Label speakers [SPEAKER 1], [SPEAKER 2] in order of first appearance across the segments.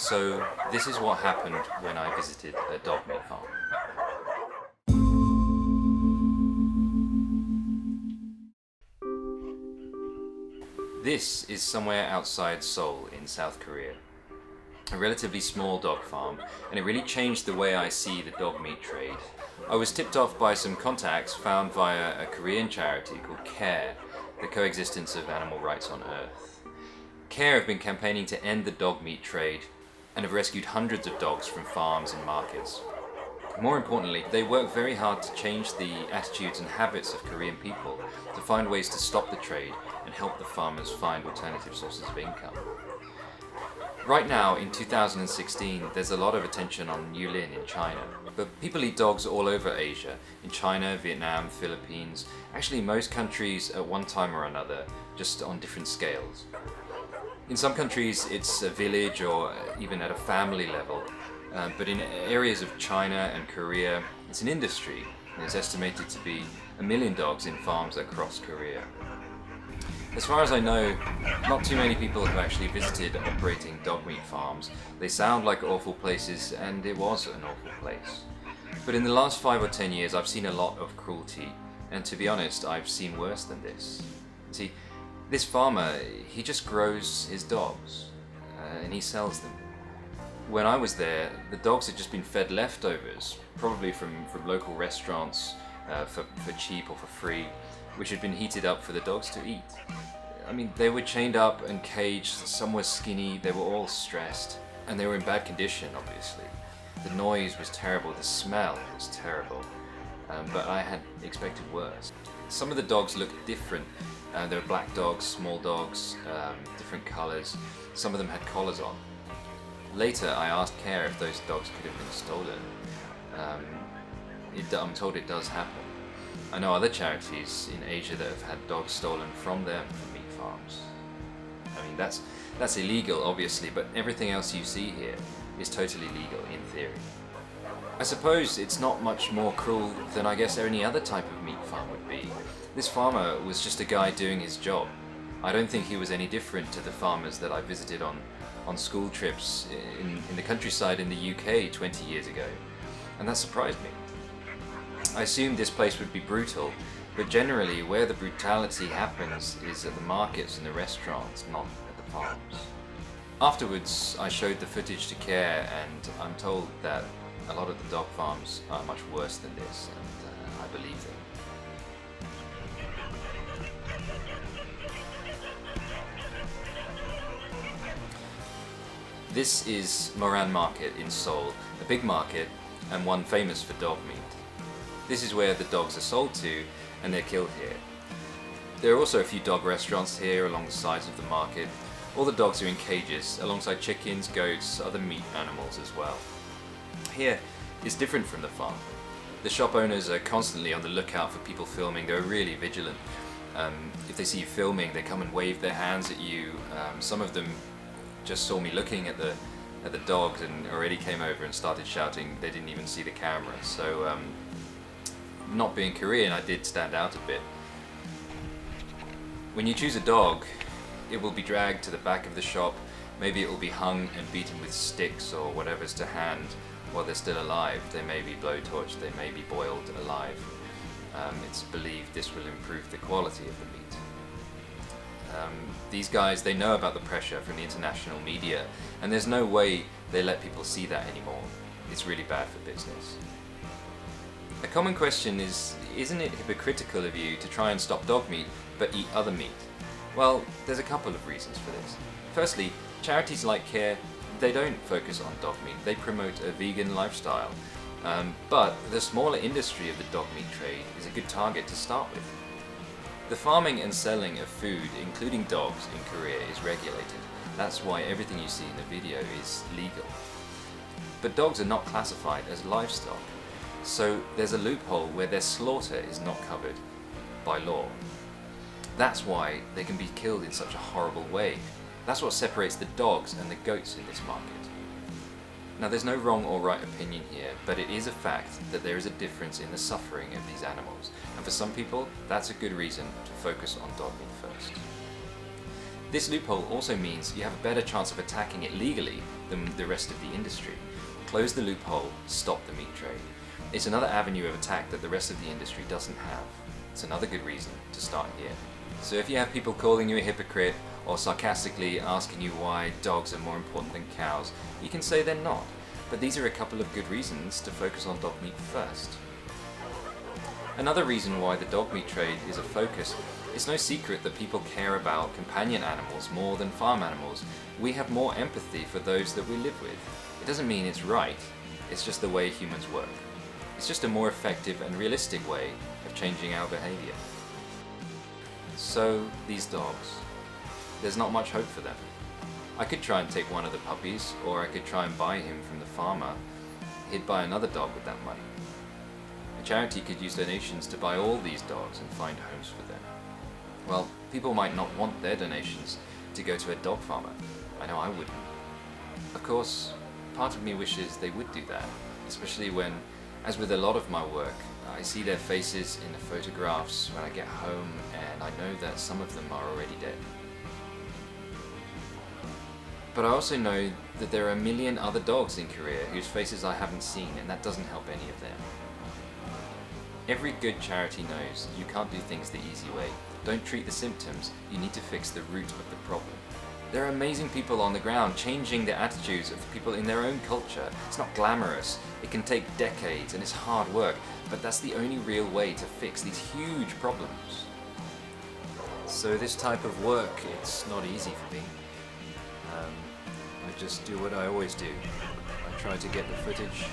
[SPEAKER 1] So this is what happened when I visited a dog meat farm. This is somewhere outside Seoul in South Korea. A relatively small dog farm, and it really changed the way I see the dog meat trade. I was tipped off by some contacts found via a Korean charity called CARE, the Coexistence of Animal Rights on Earth. CARE have been campaigning to end the dog meat trade and have rescued hundreds of dogs from farms and markets. More importantly, they work very hard to change the attitudes and habits of Korean people, to find ways to stop the trade and help the farmers find alternative sources of income. Right now, in 2016, there's a lot of attention on Yulin in China, but people eat dogs all over Asia, in China, Vietnam, Philippines, actually most countries at one time or another, just on different scales. In some countries it's a village or even at a family level, but in areas of China and Korea it's an industry. There's estimated to be 1 million dogs in farms across Korea. As far as I know, not too many people have actually visited operating dog meat farms. They sound like awful places, and it was an awful place. But in the last 5 or 10 years I've seen a lot of cruelty, and to be honest, I've seen worse than this. See, this farmer, he just grows his dogs, and he sells them. When I was there, the dogs had just been fed leftovers, probably from local restaurants, for cheap or for free, which had been heated up for the dogs to eat. I mean, they were chained up and caged, some were skinny, they were all stressed, and they were in bad condition, obviously. The noise was terrible, the smell was terrible, but I had expected worse. Some of the dogs looked different. There were black dogs, small dogs, different colours. Some of them had collars on. Later, I asked CARE if those dogs could have been stolen. I'm told it does happen. I know other charities in Asia that have had dogs stolen from their meat farms. I mean, that's illegal, obviously, but everything else you see here is totally legal in theory. I suppose it's not much more cruel than I guess any other type of meat farm would be. This farmer was just a guy doing his job. I don't think he was any different to the farmers that I visited on school trips in the countryside in the UK 20 years ago, and that surprised me. I assumed this place would be brutal, but generally where the brutality happens is at the markets and the restaurants, not at the farms. Afterwards, I showed the footage to CARE, and I'm told that a lot of the dog farms are much worse than this, and I believe them. This is Moran Market in Seoul, a big market and one famous for dog meat. This is where the dogs are sold to, and they're killed here. There are also a few dog restaurants here along the sides of the market. All the dogs are in cages, alongside chickens, goats, other meat animals as well. Here is different from the farm. The shop owners are constantly on the lookout for people filming. They're really vigilant. If they see you filming, they come and wave their hands at you. Some of them just saw me looking at the dogs and already came over and started shouting. They didn't even see the camera. So not being Korean, I did stand out a bit. When you choose a dog, it will be dragged to the back of the shop. Maybe it will be hung and beaten with sticks or whatever's to hand while they're still alive. They may be blowtorched, they may be boiled alive. It's believed this will improve the quality of the meat. These guys, they know about the pressure from the international media, and there's no way they let people see that anymore. It's really bad for business. A common question is, isn't it hypocritical of you to try and stop dog meat but eat other meat? Well, there's a couple of reasons for this. Firstly, charities like CARE, they don't focus on dog meat, they promote a vegan lifestyle. But the smaller industry of the dog meat trade is a good target to start with. The farming and selling of food, including dogs, in Korea is regulated. That's why everything you see in the video is legal. But dogs are not classified as livestock, so there's a loophole where their slaughter is not covered by law. That's why they can be killed in such a horrible way. That's what separates the dogs and the goats in this market. Now, there's no wrong or right opinion here, but it is a fact that there is a difference in the suffering of these animals, and for some people, that's a good reason to focus on dog meat first. This loophole also means you have a better chance of attacking it legally than the rest of the industry. Close the loophole, stop the meat trade. It's another avenue of attack that the rest of the industry doesn't have. It's another good reason to start here. So if you have people calling you a hypocrite or sarcastically asking you why dogs are more important than cows, you can say they're not. But these are a couple of good reasons to focus on dog meat first. Another reason why the dog meat trade is a focus, it's no secret that people care about companion animals more than farm animals. We have more empathy for those that we live with. It doesn't mean it's right, it's just the way humans work. It's just a more effective and realistic way of changing our behavior. So, these dogs. There's not much hope for them. I could try and take one of the puppies, or I could try and buy him from the farmer. He'd buy another dog with that money. A charity could use donations to buy all these dogs and find homes for them. Well, people might not want their donations to go to a dog farmer. I know I wouldn't. Of course, part of me wishes they would do that, especially when, as with a lot of my work, I see their faces in the photographs when I get home, and I know that some of them are already dead. But I also know that there are a million other dogs in Korea whose faces I haven't seen, and that doesn't help any of them. Every good charity knows you can't do things the easy way. Don't treat the symptoms, you need to fix the root of the problem. There are amazing people on the ground changing the attitudes of the people in their own culture. It's not glamorous, it can take decades and it's hard work, but that's the only real way to fix these huge problems. So this type of work, it's not easy for me. I just do what I always do. I try to get the footage.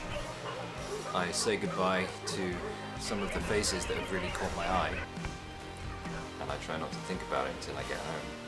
[SPEAKER 1] I say goodbye to some of the faces that have really caught my eye. And I try not to think about it until I get home.